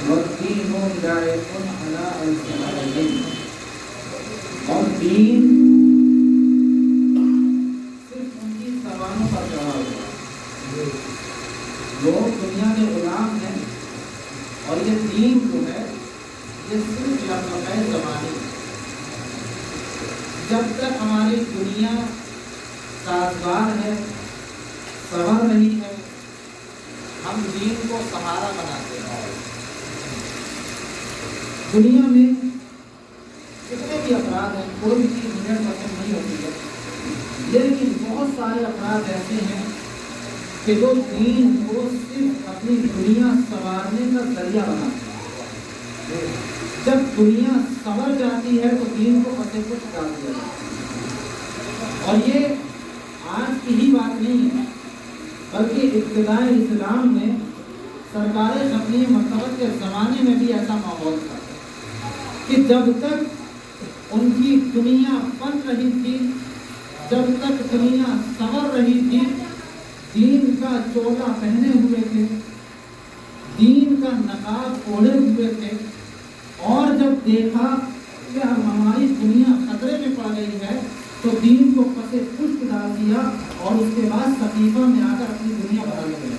والدین ہدایۃ علی الصراط، اور دین صرف ان کی زبانوں پر چڑھا ہوا ہے۔ لوگ دنیا کے غلام ہیں، اور یہ دین جو ہے یہ صرف لفظ زبانی ہے۔ جب تک ہماری دنیا سازگار ہے، سنور رہی ہے، ہم دین کو سہارا بناتے ہیں۔ دنیا میں کتنے بھی افراد ہیں، کوئی بھی چیز 100% نہیں ہوتی ہے، لیکن بہت سارے افراد ایسے ہیں کہ جو دین کو صرف اپنی دنیا سنوارنے کا ذریعہ بناتے ہیں۔ جب دنیا سنور جاتی ہے تو دین کو پتے کچھ ڈال دیا جاتا ہے۔ اور یہ آج کی ہی بات نہیں ہے، بلکہ ابتدائے اسلام میں سرکار ختمی مرتبہ کے زمانے میں بھی ایسا ماحول تھا کہ جب تک ان کی دنیا بن رہی تھی، جب تک دنیا سنور رہی تھی، دین کا چولا پہنے ہوئے تھے، دین کا نقاب اوڑھے ہوئے تھے، اور جب دیکھا کہ اب ہماری دنیا خطرے میں پڑ گئی ہے تو دین کو پسے پشت ڈال دیا، اور اس کے بعد صحیفہ میں آ کر اپنی دنیا بدل گئی۔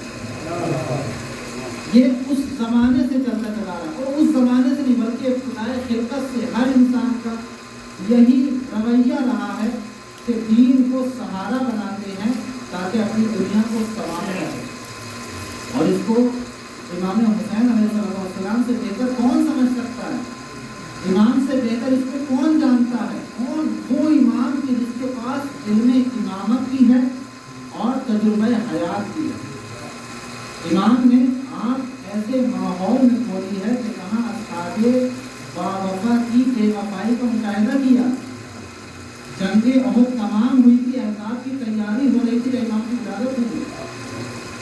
یہ اس زمانے سے چلتا چلا رہا، اور اس زمانے سے نہیں بلکہ ابتدائے خلقت سے ہر انسان کا یہی رویہ رہا ہے کہ دین کو سہارا بناتے ہیں تاکہ اپنی دنیا کو سنوارا جائے۔ اور اس کو امام حسین علیہ السلام سے بہتر کون سمجھ سکتا ہے؟ امام سے بہتر اس کو کون جانتا ہے؟ کون وہ امام کی جس کے پاس علم امامت بھی ہے اور تجربہ حیات بھی ہے۔ امام نے آنکھ ایسے ماحول میں کھولی ہے کہ جہاں اصحاب باوفا کی بے وفائی کا مشاہدہ کیا، جنگ احد تمام ہوئی تھی، احزاب کی تیاری ہو رہی تھی، امام کی ولادت ہوئی،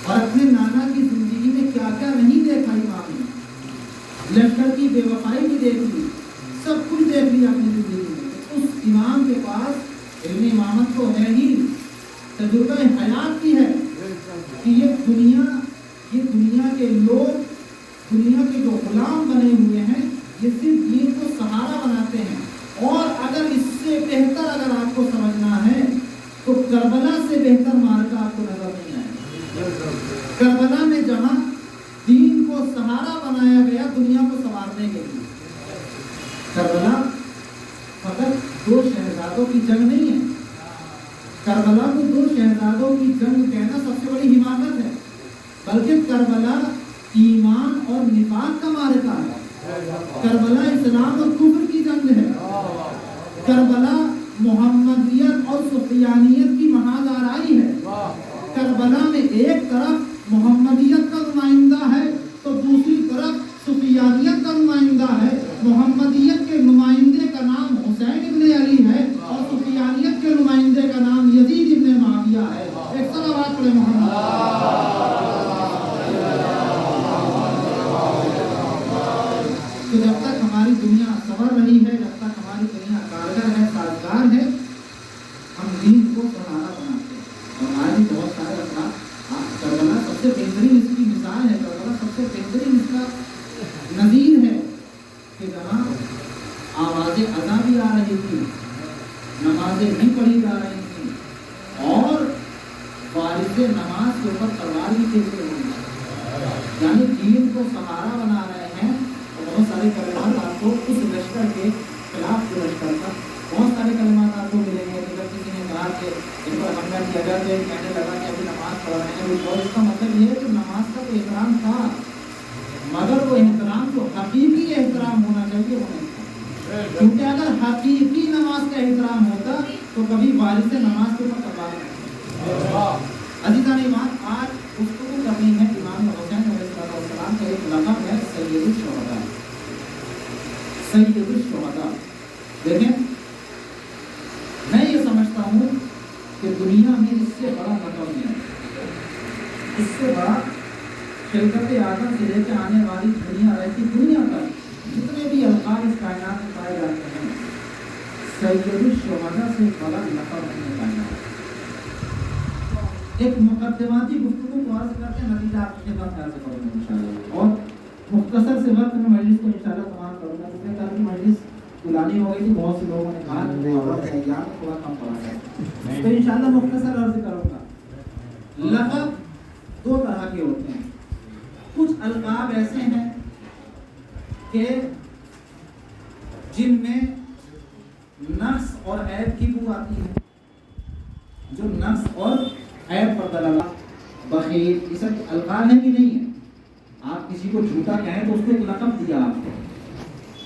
اور اپنے نانا کی زندگی میں کیا کیا نہیں دیکھا امام نے، لشکر کی بے وفائی بھی دیکھ لی، سب کچھ دیکھ لیا اپنی زندگی میں۔ اس امام کے پاس علم امامت تو ہے ہی، تجربہ حیات بھی ہے کہ یہ دنیا کے لوگ، دنیا کے جو غلام بنے ہوئے ہیں، یہ صرف دین کو سہارا بناتے ہیں۔ اور اگر اس سے بہتر اگر آپ کو سمجھنا ہے تو کربلا سے بہتر مارکا آپ کو نظر نہیں آئے گا۔ کربلا میں جہاں دین کو سہارا بنایا گیا دنیا کو سنوارنے کے لیے، کربلا فقط 2 شہزادوں کی جنگ نہیں ہے، کربلا کو 2 شہزادوں کی جنگ کہنا سب سے بڑی حماقت ہے، بلکہ کربلا ایمان اور نفاق کا معرکہ ہے، کربلا اسلام اور کفر کی جنگ ہے، کربلا محمدیت اور سفیانیت کی محاذ آرائی ہے۔ کربلا میں ایک طرف محمدیت کا نمائندہ ہے تو دوسری طرف سفیانیت کا نمائندہ ہے۔ محمدیت کے نمائندے کا نام حسین ابن علی ہے اور سفیانیت کے نمائندے کا نام یزید ابن معاویہ ہے۔ ایک صلوات پڑھے محمد۔ تو جب تک ہماری دنیا سنور رہی ہے، جب تک ہماری دنیا کارگر ہے، سازگار ہے، ہم دین کو سہارا بناتے ہیں۔ اور آج بھی بہت سارے افراد، کربلا سب سے بہترین اس کی مثال ہے، کربلا سب سے بہترین اس کا نظیر ہے کہ جہاں آواز اذان بھی آ رہی تھی، نمازیں بھی پڑھی جا رہی تھیں، اور وارث نماز کے اوپر تلوار بھی کھینچ رہی تھی، یعنی دین کو سہارا بنا رہے ہیں۔ بہت سارے کلمات آپ کو اس لشکر کے خلاف جو لشکر تھا، بہت سارے کلمات آپ کو ملیں گے۔ جب کسی نے کہا کہ ان پر حملہ کیا جائے تو کہنے لگا کہ ابھی نماز پڑھ رہے ہیں، اور اس کا مطلب یہ ہے کہ نماز کا تو احترام تھا، مگر وہ احترام تو حقیقی احترام ہونا چاہیے، وہ نہیں تھا، کیونکہ اگر حقیقی نماز کا احترام ہوتا تو کبھی وارث نماز کے اوپر تلوار نہیں۔ عزیزان ایمان، آج گفتگو کرنی ہے امام حسین علیہ السلام کا ایک لقب ہے سید الشہداء، سید الشہداء۔ دیکھیں، میں یہ سمجھتا ہوں کہ دنیا میں اس سے بڑا لقب نہیں ہے، اس سے بڑا خلقت آدم سے لے کے آنے والی دنیا رہتی دنیا تک جتنے بھی القاب اس کائنات میں پائے جاتے ہیں، سید الشہداء سے بڑا لقب نہیں پایا۔ ایک مقدماتی گفتگو کو عرض کرتے ہیں، نتیجہ آپ کے خدمت میں عرض کروں گا انشاءاللہ۔ اور مختصر سے وقت میں مجلس کو انشاءاللہ تمام کروں گا، کیونکہ کل کی مجلس پرانی ہو گئی تھی، بہت سے لوگوں نے کہا تھوڑا کم پڑا ہے، تو انشاءاللہ مختصر عرض کروں گا۔ لقب دو طرح کے ہوتے ہیں، کچھ القاب ایسے ہیں کہ جن میں نقص اور عیب کی بو آتی ہے، جو نقص اور عیب پر دلالت، بخیل، یہ سب القاب ہیں کہ نہیں ہے؟ آپ کسی کو جھوٹا کہیں تو اس کو ایک لقب دیا آپ کو،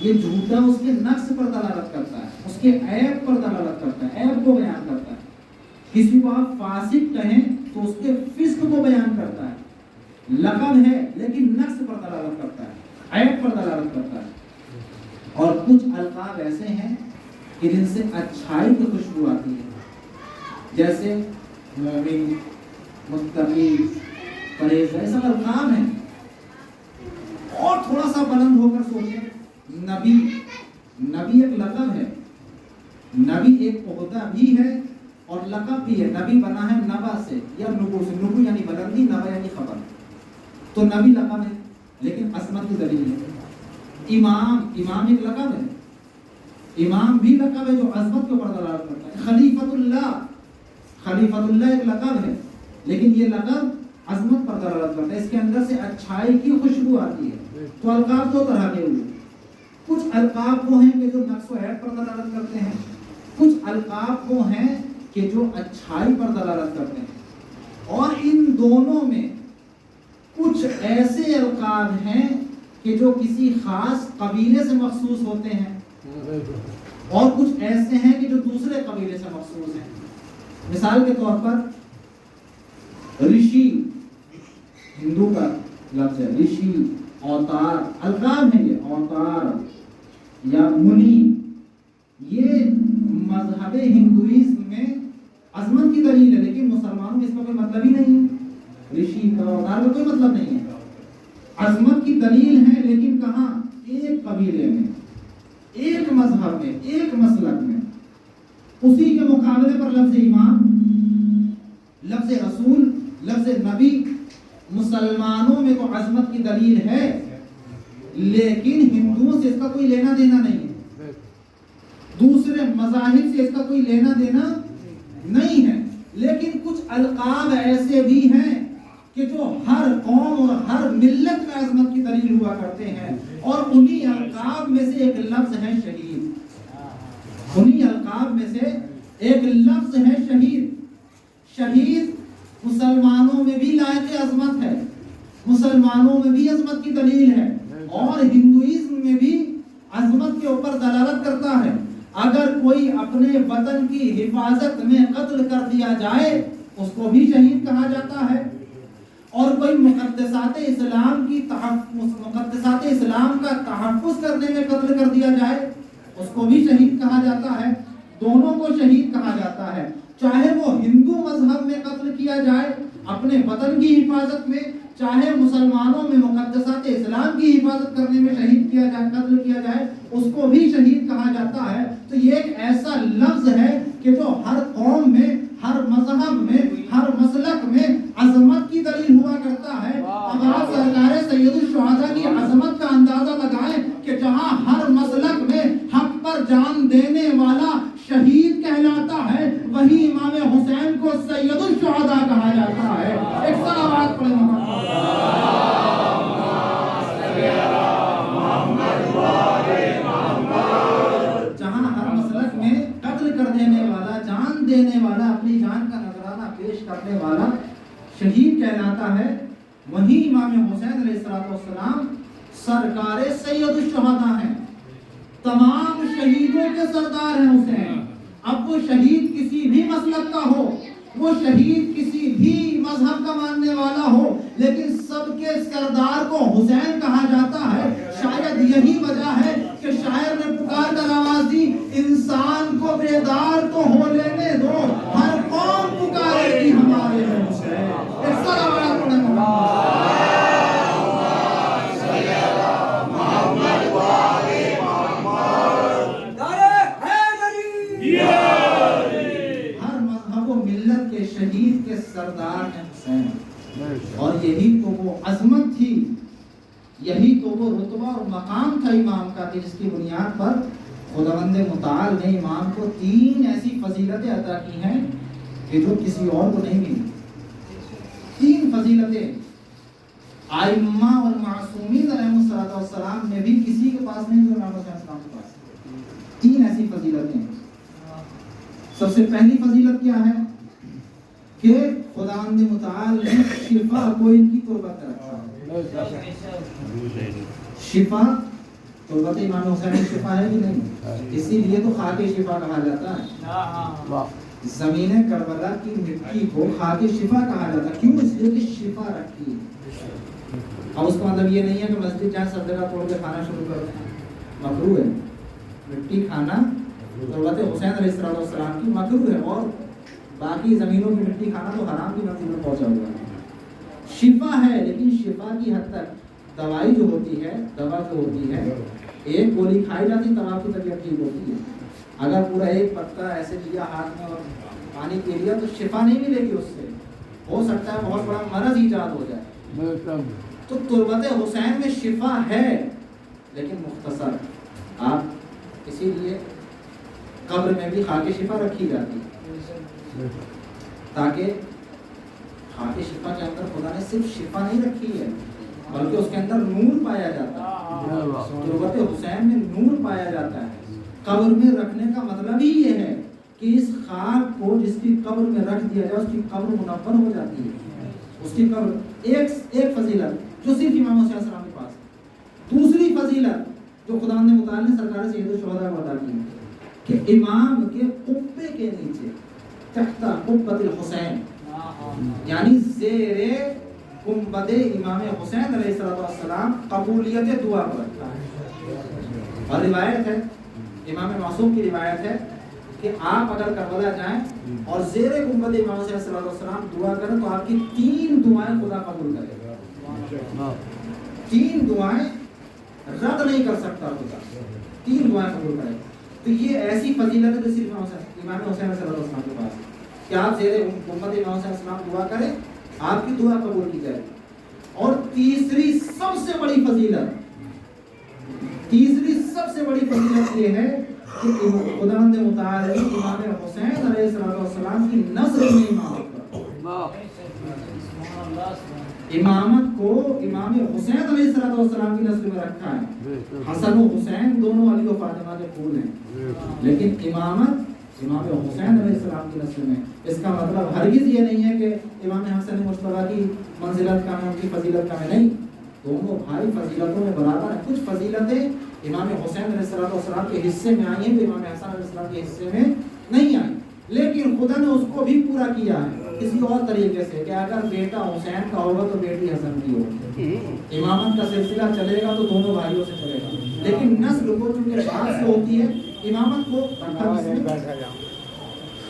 یہ جھوٹا اس کے نقص پر دلالت کرتا ہے، اس کے عیب پر دلالت کرتا ہے، عیب کو بیان کرتا ہے۔ کسی کو آپ فاسق کہیں تو اس کے فسق کو بیان کرتا ہے، لقب ہے لیکن نقص پر دلالت کرتا ہے، عیب پر دلالت کرتا ہے۔ اور کچھ القاب ایسے ہیں کہ جن سے اچھائی کی خوشبو آتی ہے، جیسے مومن، متقی، پرہیزگار، یہ سب القاب ہیں۔ اور تھوڑا سا بلند ہو کر سوچیں، نبی، نبی ایک لقب ہے، نبی ایک عہدہ بھی ہے اور لقب بھی ہے۔ نبی بنا ہے نبا سے یا نبو سے، نبو یعنی بلندی، نبا یعنی خبر، تو نبی لقب ہے لیکن عصمت کی دلیل ہے۔ امام، امام ایک لقب ہے، امام بھی لقب ہے جو عظمت کے اوپر دلالت کرتا ہے۔ خلیفۃ اللہ، خلیفۃ اللہ ایک لقب ہے لیکن یہ لقب عظمت پر دلالت کرتا ہے، اس کے اندر سے اچھائی کی خوشبو آتی ہے۔ تو القاب دو طرح کے ہوئے، کچھ القاب وہ ہیں کہ جو نقص و عیب پر دلالت کرتے ہیں، کچھ القاب وہ ہیں کہ جو اچھائی پر دلالت کرتے ہیں، اور ان دونوں میں کچھ ایسے القاب ہیں کہ جو کسی خاص قبیلے سے مخصوص ہوتے ہیں، اور کچھ ایسے ہیں کہ جو دوسرے قبیلے سے مخصوص ہیں۔ مثال کے طور پر رشی، ہندو کا لفظ ہے، رشی، اوتار، القاب ہیں یہ، اوتار یا منی، یہ مذہب ہندوازم میں عظمت کی دلیل ہے، لیکن مسلمانوں میں اس کا کوئی مطلب ہی نہیں ہے، رشی کا، اوتار کا کوئی مطلب نہیں ہے، عظمت کی دلیل ہے لیکن کہاں؟ ایک قبیلے میں، ایک مذہب میں، ایک مسلک میں۔ اسی کے مقابلے پر لفظ امام، لفظ رسول، لفظ نبی، مسلمانوں میں تو عظمت کی دلیل ہے لیکن ہندوؤں سے اس کا کوئی لینا دینا نہیں ہے، دوسرے مذاہب سے اس کا کوئی لینا دینا نہیں ہے۔ لیکن کچھ القاب ایسے بھی ہیں کہ جو ہر قوم اور ہر ملت میں عظمت کی دلیل ہوا کرتے ہیں، اور انہی القاب میں سے ایک لفظ ہے شہید، انہی القاب میں سے ایک لفظ ہے شہید۔ شہید مسلمانوں میں بھی لائق عظمت ہے، مسلمانوں میں بھی عظمت کی دلیل ہے، اور ہندوازم میں بھی عظمت کے اوپر دلالت کرتا ہے۔ اگر کوئی اپنے وطن کی حفاظت میں قتل کر دیا جائے اس کو بھی شہید کہا جاتا ہے، اور کوئی مقدسات اسلام کی مقدسات اسلام کا تحفظ کرنے میں قتل کر دیا جائے اس کو بھی شہید کہا جاتا ہے۔ دونوں کو شہید کہا جاتا ہے، چاہے وہ ہندو مذہب میں قتل کیا جائے اپنے وطن کی حفاظت میں، چاہے مسلمانوں میں مقدسات اسلام کی حفاظت کرنے میں شہید کیا جائے، قتل کیا جائے، اس کو بھی شہید کہا جاتا ہے۔ تو یہ ایک ایسا لفظ ہے کہ جو ہر قوم میں، ہر مذہب میں، ہر مسلک میں عظمت کی دلیل ہوا کرتا ہے۔ اب آپ سرکار سید الشہداء کی عظمت کا اندازہ لگائیں کہ جہاں ہر مسلک میں حق پر جان دینے والا شہید کہلاتا ہے، وہی امام حسین کو سید الشہداء کہا جاتا ہے۔ ایک صلوات پڑھیں جہاں ہر مسلک میں قتل کر دینے والا، جان دینے والا، اپنی جان کا نذرانہ پیش کرنے والا شہید کہلاتا ہے، وہی امام حسین علیہ السلام سرکار سید الشہداء ہیں، تمام شہیدوں کے سردار ہیں حسین۔ اب وہ شہید کسی بھی مسلک کا ہو، وہ شہید کسی بھی مذہب کا ماننے والا ہو، لیکن سب کے سردار کو حسین کہا جاتا ہے۔ شاید یہی وجہ ہے کہ شاعر نے پکار کر آواز دی، انسان کو بیدار تو ہو لینے دو، ہر قوم پکارے گی ہمارے حسین۔ ایک صلوات پڑھیں شہید کے سردار ہیں حسین، اور یہی تو وہ عظمت تھی، یہی تو وہ رتبہ اور مقام تھا امام کا کہ جس کی بنیاد پر خداوند متعال نے امام کو 3 ایسی فضیلتیں عطا کی ہیں کہ جو کسی اور کو نہیں ملی. 3 فضیلتیں ائمہ اور معصومین علیہ السلام نے بھی کسی کے پاس نہیں جو امام حسین السلام کے پاس. 3 ایسی فضیلتیں. سب سے پہلی فضیلت کیا ہے کہ خداوند متعال نے شفا کو ان کی قربت رکھا. شفا قربت امام حسین کی شفا ہے کہ نہیں؟ اسی لیے تو خاک شفا کہا جاتا ہے. زمین کربلا کی مٹی کو خاک شفا کہا جاتا ہے. کیوں؟ اس لیے کہ شفا رکھی. اب اس کا مطلب یہ نہیں ہے کہ مسجد جہاں سب جگہ توڑ کے کھانا شروع کر دیں. مکروہ ہے. مٹی کھانا قربت حسین علیہ السلام کی مکروہ ہے، اور باقی زمینوں کی مٹی کھانا تو حرام کی منزل میں پہنچا ہوا ہے. شفا ہے، لیکن شفا کی حد تک. دوائی جو ہوتی ہے، دوا جو ہوتی ہے، ایک گولی کھائی جاتی تب آپ کی طبیعت ٹھیک ہوتی ہے. اگر پورا ایک پتا ایسے لیا ہاتھ میں اور پانی پی لیا تو شفا نہیں ملے گی. اس سے ہو سکتا ہے بہت بڑا مرض ایجاد ہو جائے. تو تربت حسین میں شفا ہے لیکن مختصر. آپ اسی لیے قبر میں بھی خاک شفا رکھی جاتی ہے، تاکہ خاک شفا کے اندر خدا نے صرف شفا نہیں رکھی ہے بلکہ اس کے اندر نور پایا جاتا ہے. تربت حسین میں نور پایا جاتا ہے. قبر میں رکھنے کا مطلب ہی یہ ہے کہ اس خاک کو جس کی قبر میں رکھ دیا جائے اس کی قبر منور ہو جاتی ہے. اس کی قبر ایک فضیلت جو صرف امام حسین السلام کے پاس. دوسری فضیلت جو خداوند متعال نے سرکار سید الشہداء کو عطا کی کہ امام کے قبے کے نیچے تحت قبۃ الحسین، یعنی زیر گنبد امام حسین علیہ السلام قبولیت دعا کو رکھتا ہے. اور روایت ہے، امام معصوم کی روایت ہے کہ آپ اگر کربلا جائیں اور زیر گنبد امام حسین صلی اللہ علیہ وسلم دعا کریں تو آپ کی 3 دعائیں خدا قبول کرے گا. 3 دعائیں رد نہیں کر سکتا خدا. 3 دعائیں قبول کرے. تو یہ ایسی فضیلت ہے جو صرف امام حسین صلی اللہ علیہ وسلم کے پاس ہے کہ آپ زیر گنبد امام حسین السلام دعا کریں، آپ کی دعا قبول کی جائے. اور تیسری سب سے بڑی فضیلت یہ ہے کہ خداوند متعال نے امام حسین علیہ السلام کی نسل میں امامت کو امام حسین علیہ السلام کی نسل میں رکھا ہے. حسن و حسین دونوں علی و فاطمہ کے پھول ہیں، لیکن امامت امام حسین علیہ السلام کی نسل میں. اس کا مطلب ہرگز یہ نہیں ہے کہ امام حسن مجتبیٰ کی منزلت کم ہے، ان کی فضیلت کم ہے. نہیں، دونوں بھائی فضیلتوں میں برابر ہیں. کچھ فضیلتیں امام حسین علیہ السلام کے حصے میں آئی ہیں جو امام حسن علیہ السلام کے حصے میں نہیں آئی، لیکن خدا نے اس کو بھی پورا کیا ہے کسی اور طریقے سے کہ اگر بیٹا حسین کا ہوگا تو بیٹی حسن کی ہوگی. امامت کا سلسلہ چلے گا تو دونوں بھائیوں سے چلے گا، لیکن نسل کو چونکہ بعد سے ہوتی ہے امامت کو رکھا.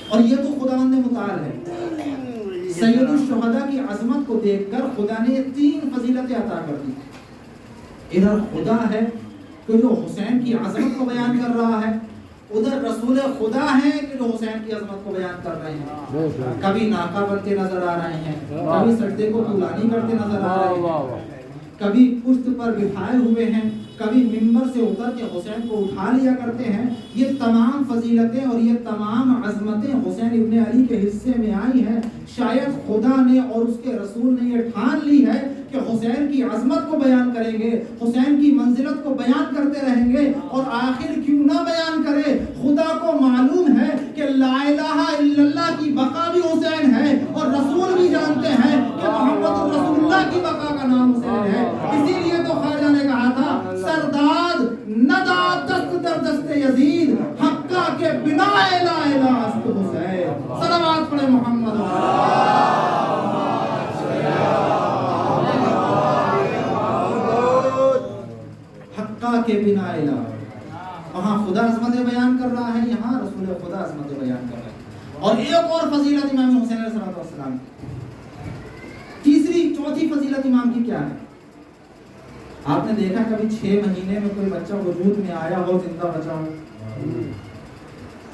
اور یہ تو خداوند متعال ہے. سید الشہداء کی عظمت کو دیکھ کر خدا نے 3 فضیلتیں عطا کر دی. ادھر خدا ہے کہ جو حسین کی عظمت کو بیان کر رہا ہے، ادھر رسول خدا ہے کہ جو حسین کی عظمت کو بیان کر رہے ہیں. کبھی ناقہ بنتے نظر آ رہے ہیں، کبھی سجدے کو طولانی کرتے نظر آ رہے ہیں، کبھی پشت پر بٹھائے ہوئے ہیں، کبھی منبر سے اتر کے حسین کو اٹھا لیا کرتے ہیں. یہ تمام فضیلتیں اور یہ تمام عظمتیں حسین ابن علی کے حصے میں آئی ہیں. شاید خدا نے اور اس کے رسول نے یہ ٹھان لی ہے کہ حسین کی عظمت کو بیان کریں گے، حسین کی منزلت کو بیان کرتے رہیں گے. اور آخر کیوں نہ بیان کرے؟ خدا کو معلوم ہے کہ لا الہ الا اللہ کی بقا بھی حسین ہے، اور رسول بھی جانتے ہیں کہ محمد رسول اللہ کی بقا کا نام حسین ہے. اسی لیے تو خواجہ نے کہا تھا سرداد ندا دست در دست یزید حقہ کے بنا لا الہ است حسین. صلوات پڑھے محمد حقہ کے بنا الہ. وہاں خدا عظمتیں بیان کر رہا ہے، یہاں رسول خدا عظمتیں بیان کر رہا ہے. اور ایک اور فضیلت امام حسین علیہ السلام تیسری چوتھی فضیلت امام کی کیا ہے؟ آپ نے دیکھا کبھی 6 مہینے میں کوئی بچہ وجود میں آیا ہو زندہ بچا ہو؟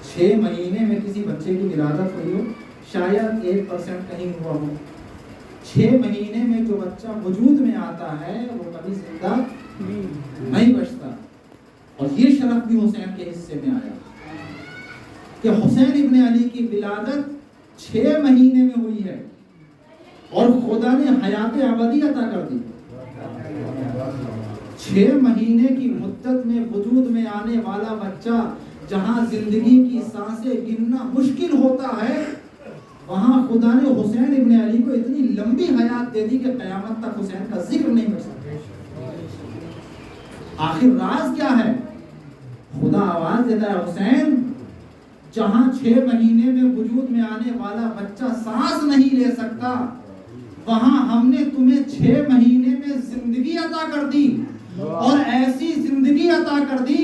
6 مہینے میں کسی بچے کی ولادت ہوئی ہو؟ شاید 1% کہیں ہوا ہو. 6 مہینے میں جو بچہ وجود میں آتا ہے وہ کبھی زندہ نہیں بچتا. اور یہ شرف بھی حسین کے حصے میں آیا کہ حسین ابن علی کی ولادت 6 مہینے میں ہوئی ہے اور خدا نے حیات ابدی عطا کر دی. 6 مہینے کی مدت میں وجود میں آنے والا بچہ جہاں زندگی کی سانسیں گننا مشکل ہوتا ہے، وہاں خدا نے حسین ابن علی کو اتنی لمبی حیات دے دی کہ قیامت تک حسین کا ذکر نہیں کر سکتے. آخر راز کیا ہے؟ خدا آواز دیتا ہے حسین جہاں 6 مہینے میں وجود میں آنے والا بچہ سانس نہیں لے سکتا، وہاں ہم نے تمہیں 6 مہینے میں زندگی عطا کر دی، اور ایسی زندگی عطا کر دی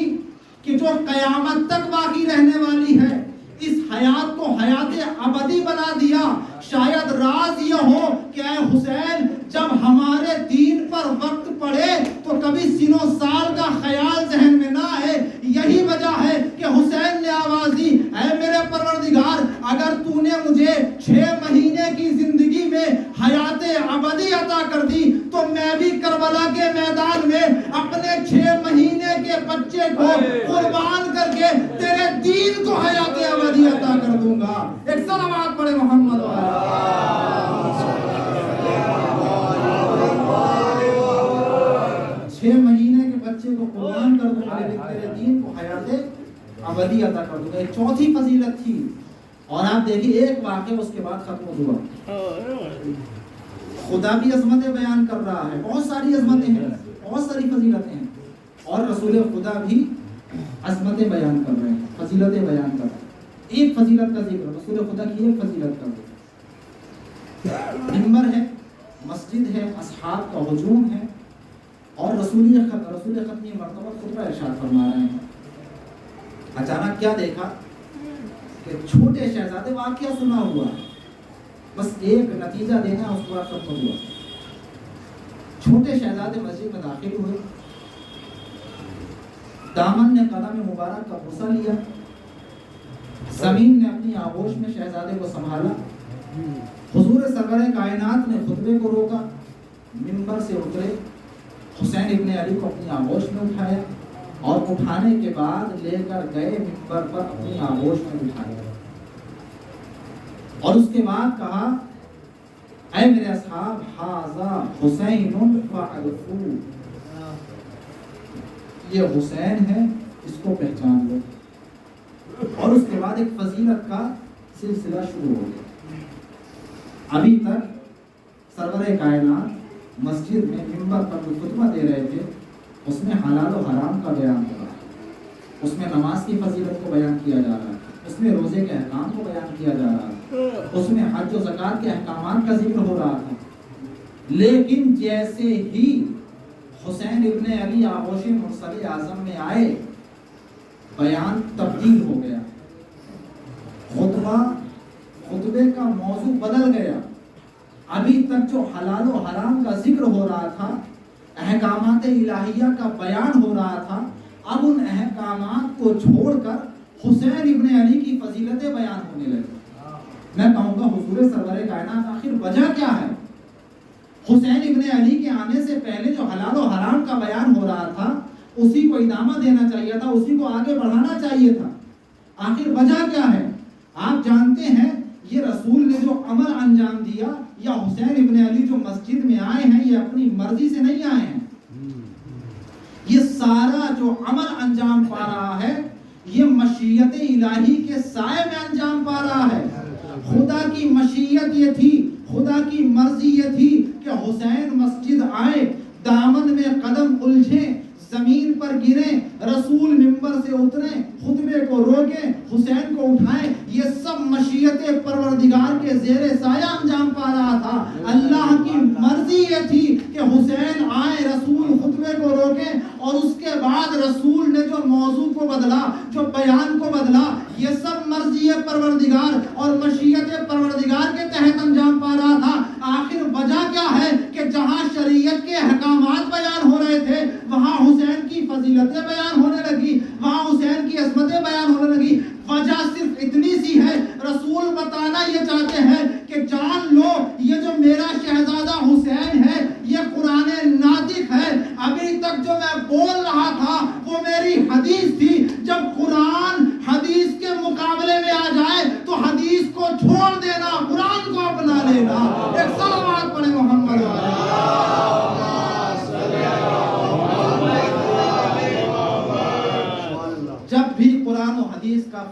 کہ جو قیامت تک باقی رہنے والی ہے. اس حیات کو حیات ابدی بنا دیا. شاید راز یہ ہو کہ اے حسین جب ہمارے دین پر وقت پڑے تو کبھی سنو سال کا خیال ذہن میں نہ آئے. یہی وجہ ہے کہ حسین نے آواز دی اے میرے پروردگار اگر تو نے مجھے 6 مہینے کی زندگی میں حیات ابدی عطا کر دی تو میں بھی کربلا کے میدان میں اپنے 6 مہینے کے بچے کو قربان کر کے تیرے دین کو حیات ابدی عطا کر دوں گا. ایک صلوات پڑھے محمد والا. 6 مہینے کے بچے کو قربان کر دوں گا لیکن تیرے دین کو حیات ابدی عطا کر دوں گا. ایک چوتھی فضیلت تھی اور آپ دیکھیے ایک واقعہ اس کے بعد ختم ہوا. خدا بھی عظمتیں بیان کر رہا ہے، بہت ساری عظمتیں ہیں، بہت ساری فضیلتیں ہیں، اور رسول خدا بھی عظمتیں بیان کر رہے ہیں، فضیلتیں بیان کر رہے ہیں. ایک فضیلت کا ذکر رسول خدا کی ایک فضیلت کا ذکر. منبر ہے، مسجد ہے، اصحاب کا ہجوم ہے، اور رسول ختمی مرتبہ خطبہ ارشاد فرما رہے ہیں. اچانک کیا دیکھا کہ چھوٹے شہزادے واقعہ سنا ہوا، بس ایک نتیجہ دینا اس کے بعد ختم ہوا. چھوٹے شہزادے مسجد میں داخل ہوئے، دامن نے قدم مبارک کا بوسہ لیا، زمین نے اپنی آغوش میں شہزادے کو سنبھالا. حضور سرور کائنات نے خطبے کو روکا، منبر سے اترے، حسین ابن علی کو اپنی آغوش میں اٹھایا اور اٹھانے کے بعد لے کر گئے منبر پر اپنی آغوش میں اٹھایا، اور اس کے بعد کہا اے میرے اصحاب ھذا حسین فاعرفوہ، یہ حسین ہے اس کو پہچان لو. اور اس کے بعد ایک فضیلت کا سلسلہ شروع ہو گیا. ابھی تک سرور کائنات مسجد میں منبر پر جو خطبہ دے رہے تھے اس میں حلال و حرام کا بیان ہو رہا ہے، اس میں نماز کی فضیلت کو بیان کیا جا رہا ہے، اس میں روزے کے احکام کو بیان کیا جا رہا ہے، اس میں حج و زکات کے احکامات کا ذکر ہو رہا تھا. لیکن جیسے ہی حسین ابن علی آغوش مرسل اعظم میں آئے بیان تبدیل ہو گیا، خطبے کا موضوع بدل گیا. ابھی تک جو حلال و حرام کا ذکر ہو رہا تھا، احکامات الہیہ کا بیان ہو رہا تھا، اب ان احکامات کو چھوڑ کر حسین ابن علی کی فضیلتیں بیان ہونے لگی. میں کہوں گا حضور سرور کائنات آخر وجہ کیا ہے؟ حسین ابن علی کے آنے سے پہلے جو حلال و حرام کا بیان ہو رہا تھا اسی کو ادامہ دینا چاہیے تھا، اسی کو آگے بڑھانا چاہیے تھا. آخر وجہ کیا ہے؟ آپ جانتے ہیں یہ رسول نے جو عمل انجام دیا یا حسین ابن علی جو مسجد میں آئے ہیں یہ اپنی مرضی سے نہیں آئے ہیں. یہ سارا جو عمل انجام پا رہا ہے یہ مشیت الہی کے سائے میں انجام پا رہا ہے. خدا کی مشیت یہ تھی، خدا کی مرضی یہ تھی کہ حسین مسجد آئے، دامن میں قدم الجھیں، زمین پر گریں، رسول منبر سے اتریں، خطبے کو روکیں، حسین کو اٹھائیں. یہ سب مشیت پروردگار کے زیر سایہ انجام پا رہا تھا. اللہ کی مرضی یہ تھی کہ حسین آئے، رسول خطبے کو روکیں، اور اس کے بعد رسول نے جو موضوع کو بدلا، جو بیان کو بدلا، یہ سب مرضی پروردگار اور مشیت پروردگار کے تحت انجام پا رہا تھا. آخر وجہ کیا ہے کہ جہاں شریعت کے احکامات بیان ہو رہے تھے وہاں حسین کی فضیلتیں بیان ہونے لگی، وہاں حسین کی عظمتیں بیان ہونے لگی. وجہ صرف اتنی سی ہے، رسول بتانا یہ چاہتے ہیں کہ جان لو یہ جو میرا شہزادہ حسین ہے یہ قرآن ناطق ہے. ابھی تک جو میں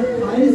28